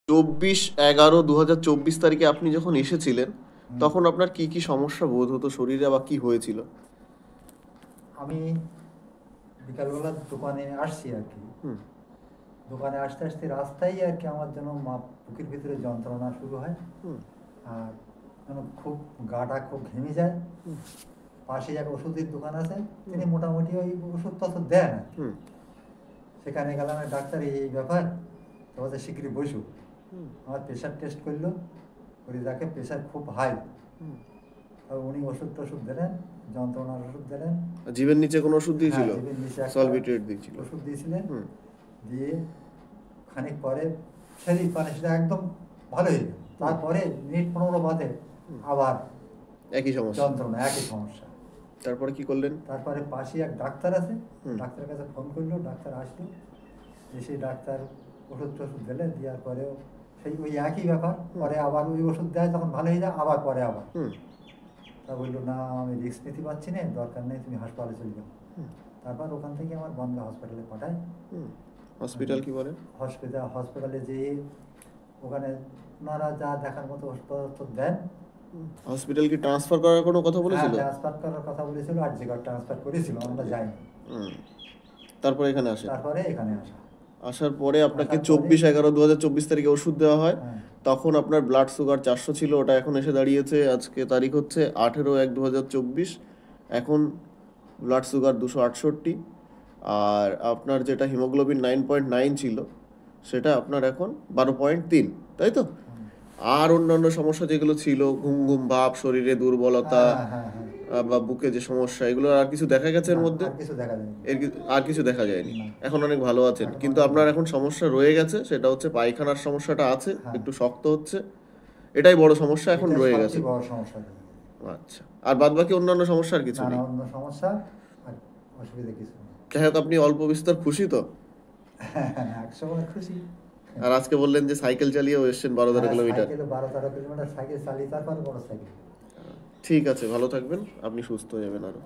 24/11/2024 তারিখে আপনি যখন এসেছিলেন তখন আপনার কি কি সমস্যা বোধ হতো শরীরে বা কি হয়েছিল? আমি বিকালবেলা দোকানে আসছি আর কি। হুম দোকানে আসতে আসতে রাস্তায় আর কি আমার যেন বুকের ভিতরে যন্ত্রণা শুরু হয়। হুম আর যেন খুব গাটা খুব ঘেমে যায়। হুম পাশে এক ওষুধের দোকান আছে, হুম তিনি মোটামুটি ওই ওষুধ টষুধ দেন আর কি। হুম সেখানে গেলাম, ডাক্তার এই ব্যাপার, তো বলছে শিগগিরই বসু। হুম আমার প্রেশার টেস্ট করলো, করে দেখে প্রেশার খুব হাই। হুম। আর উনি ওষুধ টষুধ দিলেন, যন্ত্রণার ওষুধ দিলেন। জিভের নিচে কোনো ওষুধ হ্যাঁ, দিয়েছিল? জীবের নিচে একটা সলভিটেট দিয়েছিল? ওষুধ দিয়েছিলেন। হুম দিয়ে খানিক পরে শরীর মানে সেটা একদম ভালো হয়ে গেল। তারপরে মিনিট 15 বাদে আবার একই সমস্যা? যন্ত্রণা, একই সমস্যা। তারপরে কি করলেন? তারপরে পাশে এক ডাক্তার আছে, হুম ডাক্তারের কাছে ফোন করলো, ডাক্তার আসলো, এসে ডাক্তার ওষুধ টষুধ দিলে, দেওয়ার পরেও সেই ওই একই ব্যাপার। পরে আবার ওই ওষুধ দেয়, যখন ভালো হয়ে যায় আবার পরে আবার। হুম তা বললো, না আমি রিস্ক নিতে পারছি না, দরকার নেই, তুমি হাসপাতালে চলে যাও। হুম তারপর ওখান থেকে আমার বনগাঁ হসপিটালে পাঠায়। হুম। হসপিটাল কি বলেন? হসপিটালে যেয়ে ওখানে ওনারা যা দেখার মতো ওষুধপত্র দেন। হসপিটাল কি ট্রান্সফার করার কোনো কথা হ্যাঁ, বলেছিল? ট্রান্সফার করার কথা বলেছিল, আর জিগার ট্রান্সফার করেছিল, আমরা যাইনি। হুম। তারপরে এখানে আসেন। তারপরে এখানে আসা। আসার পরে আপনাকে আসার পরে 24/11/2024 তারিখে ওষুধ দেওয়া হয়। হ্যাঁ, তখন আপনার ব্লাড সুগার 400 ছিল, ওটা এখন এসে দাঁড়িয়েছে, আজকে তারিখ হচ্ছে 18/1/2024। এখন ব্লাড সুগার 268। আর আপনার যেটা হিমোগ্লোবিন 9.9 ছিল সেটা আপনার এখন 12.3, তাই তো? হুম। আর অন্যান্য সমস্যা যেগুলো ছিল, ঘুম ঘুম ভাব, শরীরে দুর্বলতা, হ্যাঁ, হ্যাঁ, হ্যাঁ, হ্যাঁ। বা বুকে যে সমস্যা, এগুলো আর কিছু দেখা গেছে এর না, মধ্যে? আর কিছু দেখা যায়নি। আর কিছু দেখা যায়নি? না, এখন অনেক ভালো আছেন, এখন কিন্তু অনেক আপনার ভালো। এখন সমস্যা রয়ে গেছে, সেটা হচ্ছে পায়খানার সমস্যাটা আছে, হ্যাঁ, একটু শক্ত হচ্ছে, এটাই বড় সমস্যা এখন এটাই রয়ে গেছে। সবচেয়ে বড় সমস্যা। আচ্ছা, আর বাদ বাকি অন্যান্য সমস্যা আর কিছু না, না, নেই? অন্য সমস্যা আর অসুবিধা কিছু নেই। যাই হোক, আপনি অল্প বিস্তর খুশি তো? হ্যাঁ, হ্যাঁ, 100% খুশি। আর আজকে বললেন যে সাইকেল চালিয়েও এসেছেন 12-13 কিলোমিটার। সাইকেলে 12-13 কিলোমিটার সাইকেল চালিয়ে, তারপরে বড় সাইকেল। ঠিক আছে, ভালো থাকবেন, আপনি সুস্থ হয়ে যাবেন আরো।